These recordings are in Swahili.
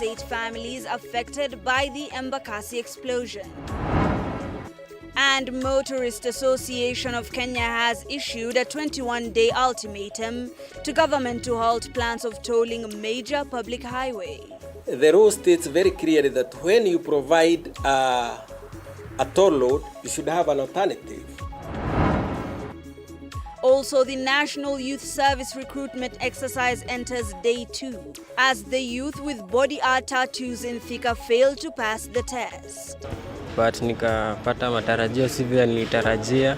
compensate families affected by the Embakasi explosion. And Motorist Association of Kenya has issued a 21-day ultimatum to government to halt plans of tolling a major public highway. The rule states very clearly that when you provide a toll road, you should have an alternative. Also, the National Youth Service recruitment exercise enters day 2 as the youth with body art tattoos in Thika failed to pass the test. But nikapata matarajio sivyo nilitarajia.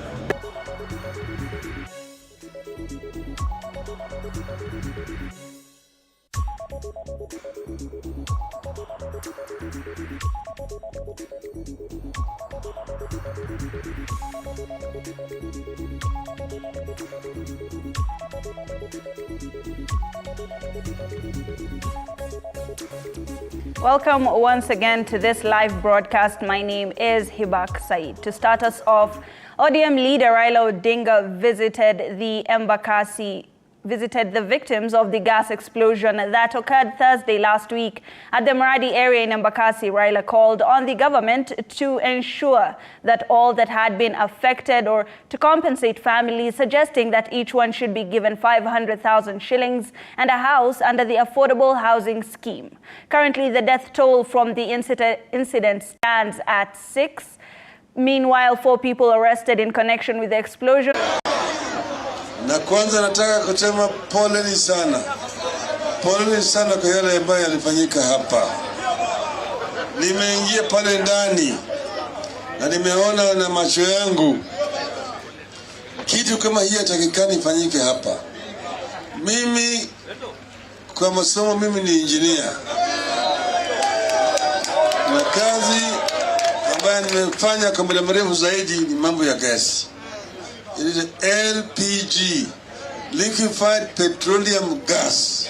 Welcome once again to this live broadcast. My name is Hibak Said. To start us off, ODM leader Raila Odinga visited the victims of the gas explosion that occurred Thursday last week at the Maradi area in Embakasi. Raila called on the government to ensure that all that had been affected or to compensate families, suggesting that each one should be given 500,000 shillings and a house under the affordable housing scheme. Currently, the death toll from the incident stands at 6. Meanwhile, 4 people arrested in connection with the explosion. Na kwanza nataka kusema poleni sana kwa yale ambayo yalifanyika hapa. Nimeingia pale ndani na nimeona na macho yangu kitu kama hii hatakikani ifanyike hapa. Mimi kwa masomo mimi ni engineer, na kazi ambayo nimefanya kwa muda mrefu zaidi ni mambo ya gesi. It is LPG, liquefied petroleum gas.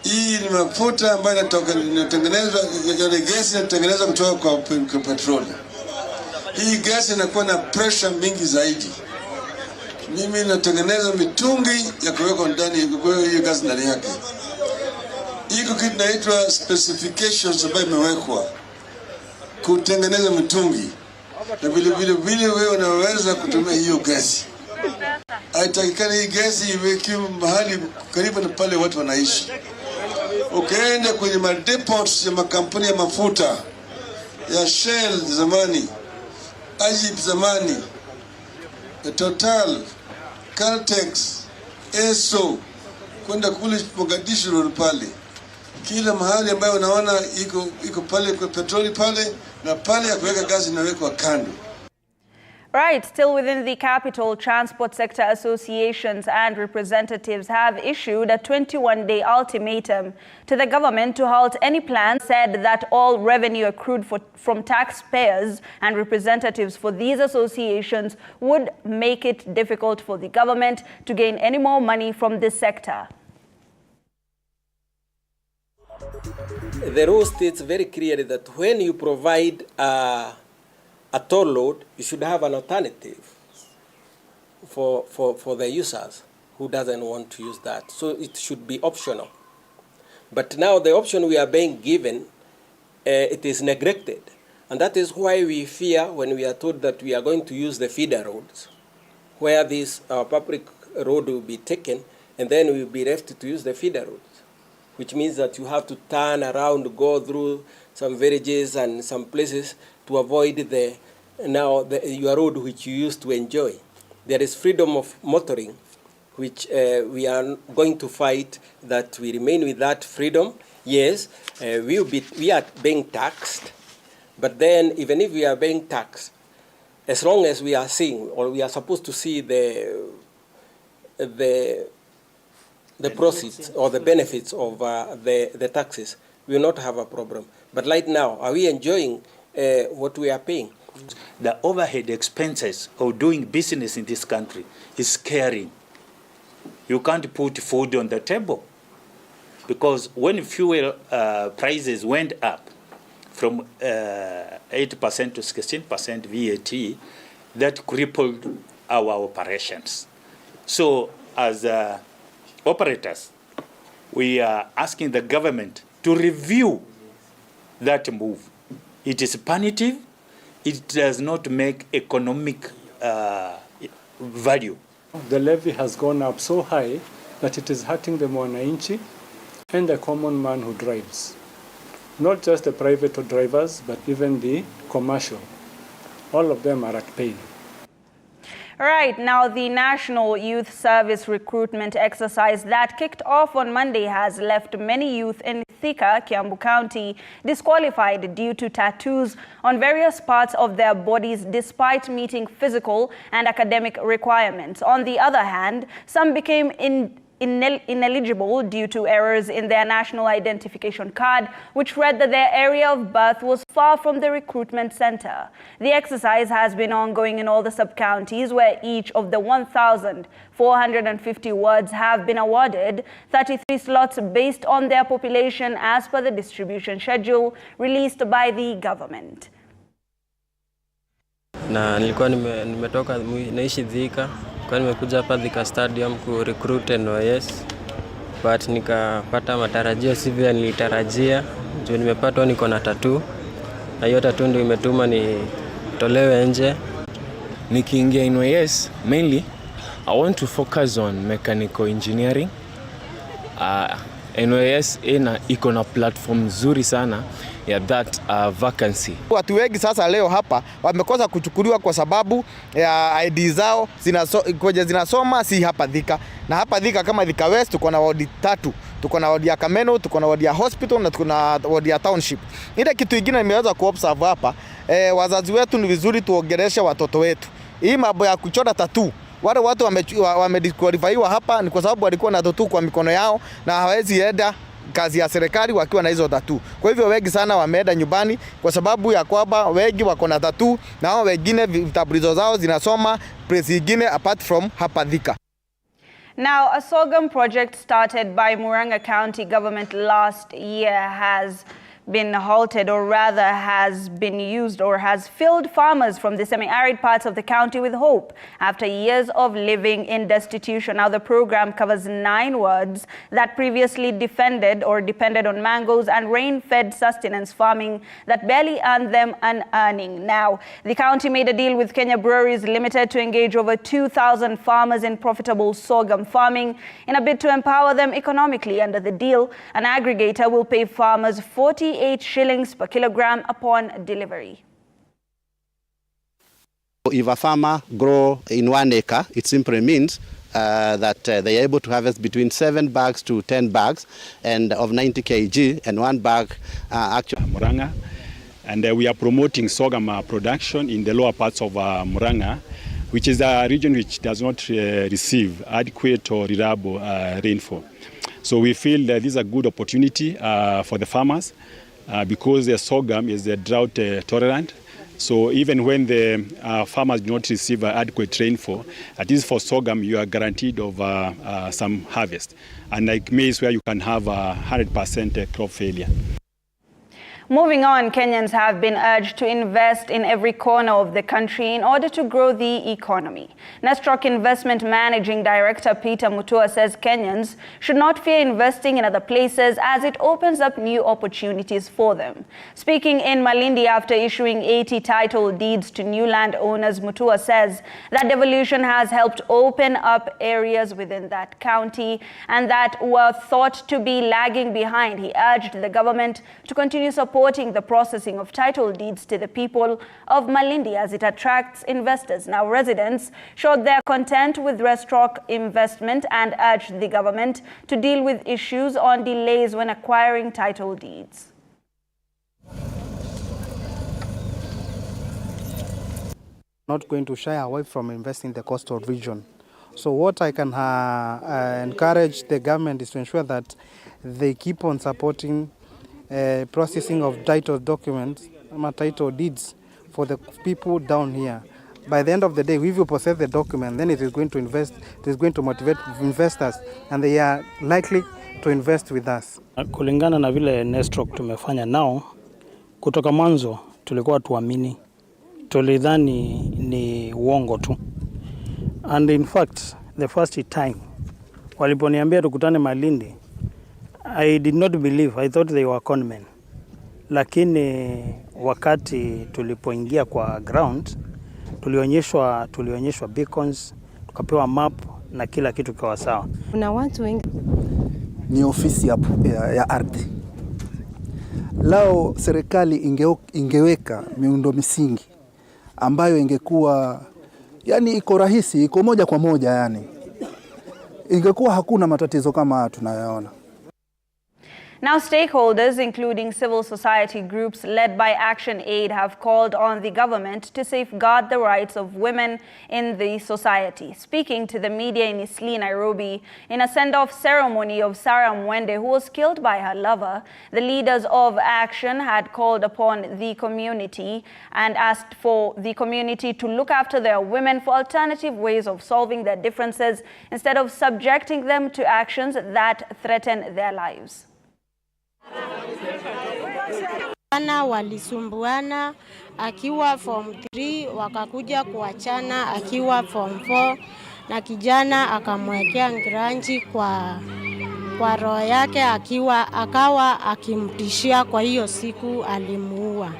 Hii ni mafuta ambayo inatengenezwa, gesi inatengenezwa kutoka kwa petroli. Hii gesi inakuwa na pressure mingi zaidi. Mimi natengeneza mitungi ya kuweka ndani hiyo gasi ndani yake. Iko kitu inaitwa specifications ambayo imewekwa kutengeneza mitungi. Na vile wewe unaweza kutumia hiyo gesi. Haitakikani hii gesi iweke mahali karibu na pale watu wanaishi. Ukienda kwenye madepots ya makampuni ya mafuta ya Shell zamani, Ajib zamani, Total, Caltex, Esso, kwenda kule Mogadishu pale. Kila mahali ambayo unaona iko pale kwa petroli pale na pale ya kuweka gasi inawekwa kando. Right, still within the capital, transport sector associations and representatives have issued a 21-day ultimatum to the government to halt any plans, said that all revenue accrued from taxpayers and representatives for these associations would make it difficult for the government to gain any more money from this sector. The rule states very clearly that when you provide a toll road, you should have an alternative for the users who doesn't want to use that. So it should be optional. But now the option we are being given, it is neglected. And that is why we fear when we are told that we are going to use the feeder roads, where this public road will be taken, and then we will be left to use the feeder roads, which means that you have to turn around, go through some villages and some places to avoid your road which you used to enjoy. There is freedom of motoring, which we are going to fight that we remain with that freedom. Yes, we are being taxed, but then even if we are being taxed, as long as we are seeing, or we are supposed to see the proceeds or the benefits of the taxes, we will not have a problem. But right now, are we enjoying what we are paying? The overhead expenses of doing business in this country is scary. You can't put food on the table, because when fuel prices went up from 8% to 16% VAT, that crippled our operations. So as operators, we are asking the government to review that move. It is punitive. It does not make economic value. The levy has gone up so high that it is hurting the mwananchi and the common man who drives. Not just the private drivers, but even the commercial. All of them are at pain. Right, now the National Youth Service recruitment exercise that kicked off on Monday has left many youth in Thika, Kiambu County, disqualified due to tattoos on various parts of their bodies despite meeting physical and academic requirements. On the other hand, some became ineligible due to errors in their national identification card, which read that their area of birth was far from the recruitment center. The exercise has been ongoing in all the sub-counties, where each of the 1,450 wards have been awarded 33 slots based on their population as per the distribution schedule released by the government. Na nilikuwa nimetoka naishi Thika. Kwa nimekuja hapa Thika Stadium ku recruit NYS, but nikapata matarajio sivyo nilitarajia. Juu nimepata niko na tattoo, na hiyo tattoo ndio imetuma nitolewe nje. Nikiingia NYS, mainly I want to focus on mechanical engineering. NYS iko na platform nzuri sana ya that vacancy. Watu wengi sasa leo hapa wamekosa kuchukuliwa kwa sababu ya ID zao zinasoma si hapa Thika. Na hapa Thika kama Thika West tuko na ward 3. Tuko na ward ya Kameno, tuko na ward ya hospital na tuko na ward ya township. Ile kitu kingine nimeweza kuobserve hapa, wazazi wetu ni vizuri tuongeleshe watoto wetu. Hii mambo ya kuchora tattoo, wale watu wamedisqualifyiwa hapa ni kwa sababu walikuwa na tattoo kwa mikono yao na hawezi enda kazi ya serikali wakiwa na hizo tattoo. Kwa hivyo wengi sana wameenda nyumbani kwa sababu ya kwamba wengi wako na tattoo na hao wengine vitambulisho zao zinasoma place nyingine apart from hapa Thika. Now, a sorghum project started by Murang'a County government last year has been halted, or rather has been used or has filled farmers from the semi-arid parts of the county with hope after years of living in destitution. Now the program covers 9 wards that previously depended on mangoes and rain-fed sustenance farming that barely earned them an earning. Now the county made a deal with Kenya Breweries Limited to engage over 2,000 farmers in profitable sorghum farming in a bid to empower them economically. Under the deal, an aggregator will pay farmers 48 shillings per kilogram upon delivery. If a farmer grow in 1 acre, it simply means that they are able to harvest between 7 bags to 10 bags and of 90 kg and 1 bag actually. Murang'a, and we are promoting sorghum production in the lower parts of Murang'a, which is a region which does not receive adequate or reliable rainfall. So we feel that this is a good opportunity for the farmers because the sorghum is drought tolerant. So even when the farmers do not receive adequate rainfall, at least for sorghum you are guaranteed of some harvest. Unlike maize where you can have 100% crop failure. Moving on, Kenyans have been urged to invest in every corner of the country in order to grow the economy. Nestrock Investment Managing Director Peter Mutua says Kenyans should not fear investing in other places as it opens up new opportunities for them. Speaking in Malindi after issuing 80 title deeds to new landowners, Mutua says that devolution has helped open up areas within that county and that were thought to be lagging behind. He urged the government to continue supporting the processing of title deeds to the people of Malindi as it attracts investors. Now, residents showed their content with Nestrock Investment and urged the government to deal with issues on delays when acquiring title deeds. Not going to shy away from investing in the coastal region. So what I can encourage the government is to ensure that they keep on supporting processing of title documents, title deeds for the people down here. By the end of the day, if you process the document, then it is going to motivate investors, and they are likely to invest with us. Kulingana na vile Nestrock tumefanya nao, kutoka mwanzo tulikuwa tuamini, tulidhani ni uongo tu. And in fact, the first time waliponiambia tukutane Malindi, I did not believe. I thought they were conmen. Lakini wakati tulipoingia kwa ground, tulionyeshwa beacons, tukapewa map na kila kitu kwa sawa. Kuna watu wengi. Ni ofisi ya ardhi. Lao serikali ingeweka miundo misingi ambayo ingekuwa yani iko rahisi, iko moja kwa moja yani. Ingekuwa hakuna matatizo kama tunayoona. Now, stakeholders, including civil society groups led by Action Aid, have called on the government to safeguard the rights of women in the society. Speaking to the media in Eastleigh, Nairobi, in a send-off ceremony of Sarah Mwende, who was killed by her lover, the leaders of Action had called upon the community and asked for the community to look after their women for alternative ways of solving their differences instead of subjecting them to actions that threaten their lives. Walisumbuana akiwa form 3 wakakuja kuachana akiwa form 4 na kijana akamwekea ngranji kwa roho yake akawa akimtishia. Kwa hiyo siku alimuua,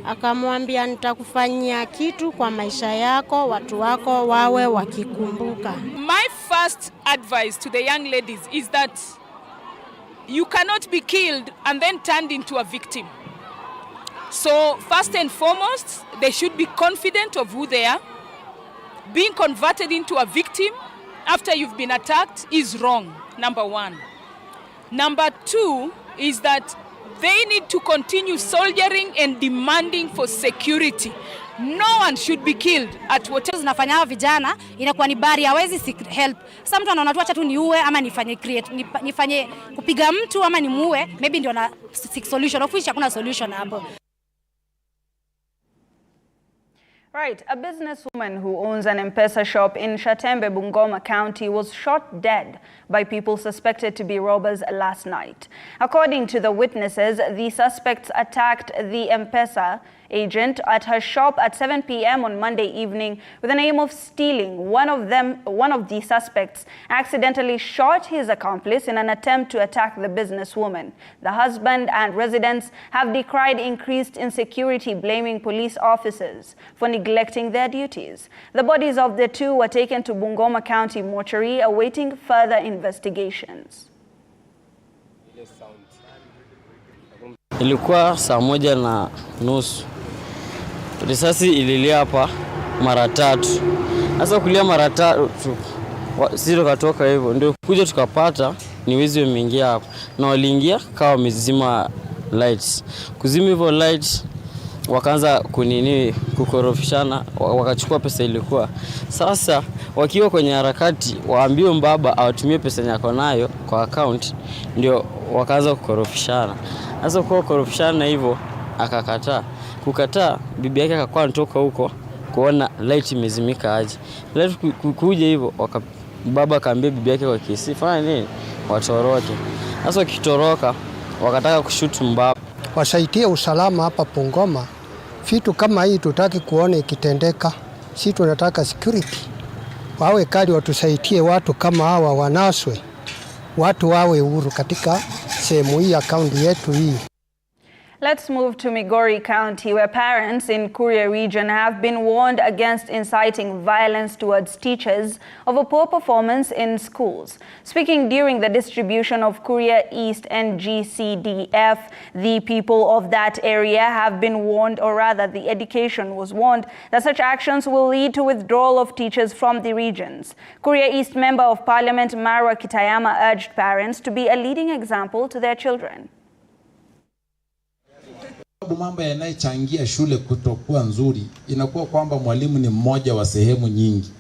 akamwambia nitakufanyia kitu kwa maisha yako, watu wako wawe wakikumbuka. My first advice to the young ladies is that you cannot be killed and then turned into a victim. So first and foremost, they should be confident of who they are. Being converted into a victim after you've been attacked is wrong, number one. Number two is that they need to continue soldiering and demanding for security. No one should be killed at whatever. Zinafanya vijana inakuwa ni bari, hawezi seek help. Sasa mtu anaona tu acha tu niue ama nifanye kupiga mtu ama nimuue, maybe ndio na seek solution. Of which hakuna solution hapo. Right, a businesswoman who owns an M-Pesa shop in Shatembe, Bungoma County was shot dead by people suspected to be robbers last night. According to the witnesses, the suspects attacked the M-Pesa agent at her shop at 7 p.m. on Monday evening with an aim of stealing. One of the suspects accidentally shot his accomplice in an attempt to attack the businesswoman. The husband and residents have decried increased insecurity, blaming police officers for neglecting their duties. The bodies of the two were taken to Bungoma County mortuary awaiting further investigations. Ilikuwa saa 1:30. Risasi ililia hapa mara 3. Sasa kulia mara 3 sisi tukatoka hivyo. Ndio kuja tukapata ni wezi wameingia hapa. Na waliingia kawa wamezima lights. Kuzima hivyo lights wakaanza kukorofishana, wakachukua pesa ilikuwa. Sasa wakiwa kwenye harakati waambiwe mbaba awatumie pesa yako nayo kwa account, ndio wakaanza kukorofishana. Sasa kwa kukorofishana hivyo akakataa. Kukataa, bibi yake akakuwa anatoka huko kuona light imezimika aje. Light kuja hivyo baba akaambia bibi yake kwa kesi fanya nini watoroke. Sasa wakitoroka wakataka kushoot mbaba. Wasaitie usalama hapa Bungoma. Vitu kama hii tutaki kuona ikitendeka. Sisi tunataka security. Wawe kali watusaidie watu kama hawa wanaswe. Watu wawe huru katika sehemu hii akaunti yetu hii. Let's move to Migori County, where parents in Kuria region have been warned against inciting violence towards teachers of a poor performance in schools. Speaking during the distribution of Kuria East and GCDF, the people of that area have been warned, or rather the education was warned, that such actions will lead to withdrawal of teachers from the regions. Kuria East Member of Parliament Marwa Kitayama urged parents to be a leading example to their children. Mambo yanayochangia shule kutokuwa nzuri inakuwa kwamba mwalimu ni mmoja wa sehemu nyingi.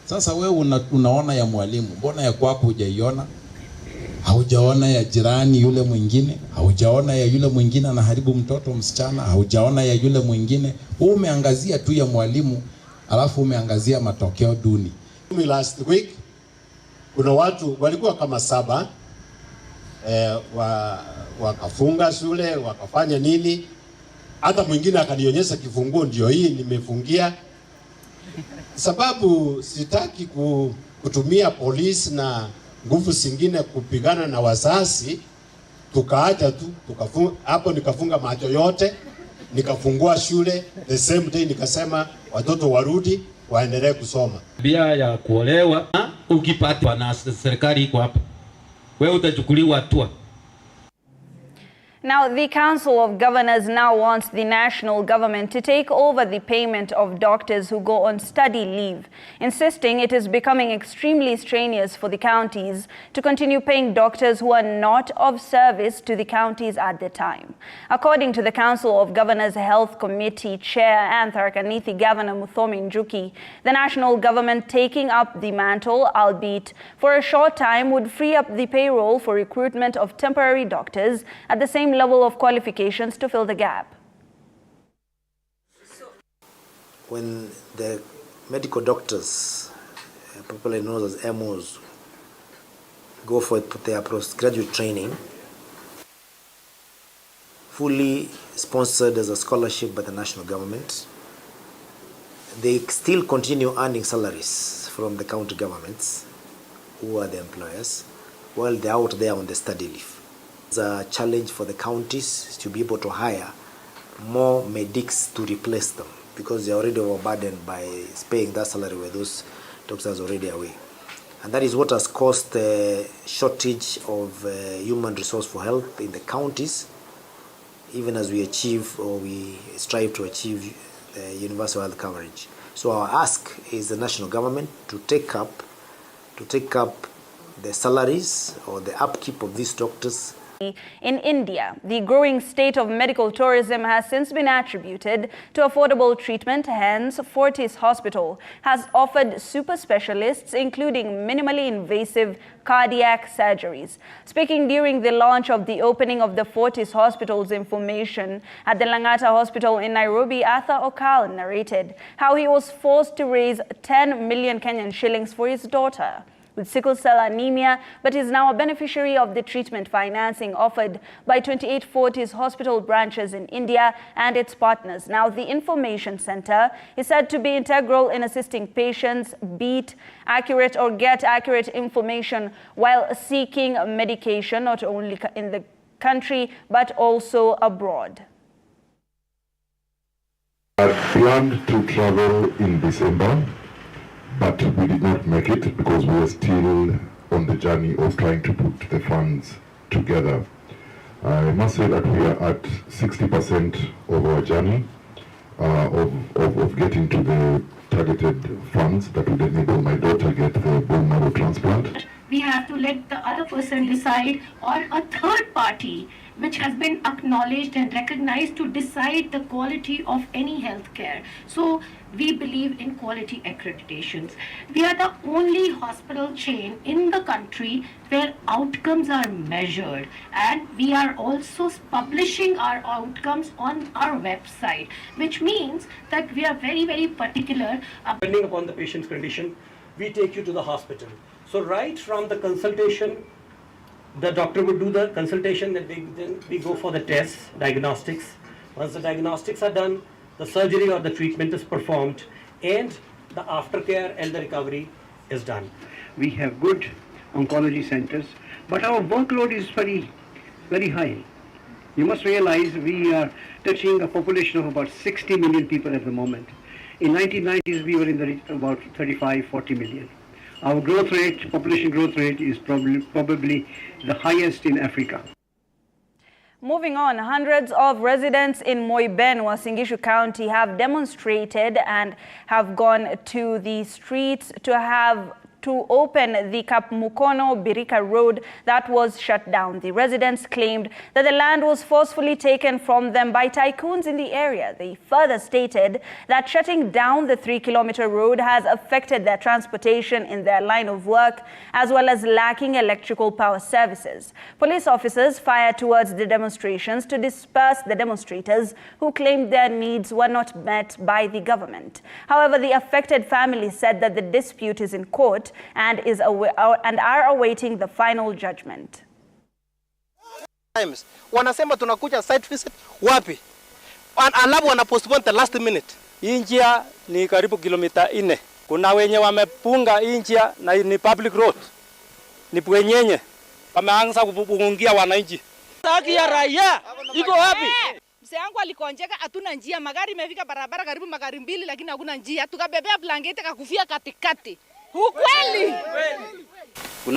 Sasa wewe unaona ya mwalimu, mbona ya kwako hujaiona? Haujaona ya jirani yule mwingine, haujaona ya yule mwingine anaharibu mtoto msichana, haujaona ya yule mwingine. Wewe umeangazia tu ya mwalimu, alafu umeangazia matokeo duni. Last week kuna watu walikuwa kama 7 wakafunga shule, wakafanya nini? Hata mwingine akanionyesha kifunguo, ndio hii nimefungia. Sababu sitaki kutumia polisi na nguvu zingine kupigana na wazazi, tukaacha tu, hapo nikafunga macho yote, nikafungua shule, the same day nikasema watoto warudi waendelee kusoma. Bia ya kuolewa ukipatwa na serikali iko hapa, wewe utachukuliwa hatua. Now, the Council of Governors now wants the national government to take over the payment of doctors who go on study leave, insisting it is becoming extremely strenuous for the counties to continue paying doctors who are not of service to the counties at the time. According to the Council of Governors Health Committee Chair and Tharaka-Nithi Governor Muthomi Njuki, the national government taking up the mantle, albeit for a short time, would free up the payroll for recruitment of temporary doctors at the same level of qualifications to fill the gap. When the medical doctors, popularly known as MOs, go for their postgraduate training, fully sponsored as a scholarship by the national government, they still continue earning salaries from the county governments, who are the employers, while they're out there on the study leave. It's a challenge for the counties to be able to hire more medics to replace them, because they're already overburdened by paying that salary where those doctors are already away. And that is what has caused a shortage of human resource for health in the counties, even as we achieve or we strive to achieve universal health coverage. So our ask is the national government to take up the salaries or the upkeep of these doctors. In India, the growing state of medical tourism has since been attributed to affordable treatment. Hence, Fortis Hospital has offered super specialists, including minimally invasive cardiac surgeries. Speaking during the launch of the opening of the Fortis Hospital's information at the Langata Hospital in Nairobi, Arthur Okal narrated how he was forced to raise 10 million Kenyan shillings for his daughter with sickle cell anemia, but is now a beneficiary of the treatment financing offered by 28 Fortis hospital branches in India and its partners. Now, the information center is said to be integral in assisting patients get accurate information while seeking medication, not only in the country, but also abroad. I planned to travel in December, but we did not make it because we were still on the journey of trying to put the funds together. I must say that we are at 60% of our journey of getting to the targeted funds that would enable my daughter get the bone marrow transplant. We have to let the other person decide, or a third party which has been acknowledged and recognized to decide the quality of any healthcare. So we believe in quality accreditations. We are the only hospital chain in the country where outcomes are measured, and we are also publishing our outcomes on our website, which means that we are very, very particular. Depending upon the patient's condition, we take you to the hospital. So right from the consultation, the doctor would do the consultation, then we go for the tests, diagnostics. Once the diagnostics are done, the surgery or the treatment is performed, and the aftercare and the recovery is done. We have good oncology centers, but our workload is very, very high. You must realize we are touching a population of about 60 million people at the moment. In 1990s, we were in the about 35, 40 million. Our growth rate, population growth rate, is probably the highest in Africa. Moving on, hundreds of residents in Moiben, Uasin County have demonstrated and have gone to the streets to open the Kapmukono Birika Road that was shut down. The residents claimed that the land was forcefully taken from them by tycoons in the area. They further stated that shutting down the 3-kilometer road has affected their transportation in their line of work, as well as lacking electrical power services. Police officers fired towards the demonstrations to disperse the demonstrators who claimed their needs were not met by the government. However, the affected family said that the dispute is in court and are awaiting the final judgment. Wanasema tunakuja site visit wapi? Alafu wana postpone the last minute. Hii njia ni karibu kilomita 4. Kuna wenye wamepunga hii njia na ni public road. Ni bwenyenye. Wameanza kupungia wananchi. Haki ya raia iko wapi? Mzee wangu alikonjeka, hatuna njia, magari imefika barabara karibu magari 2 lakini hakuna njia. Tukabebea blanketi kakufia katikati. Ukweli. Kuna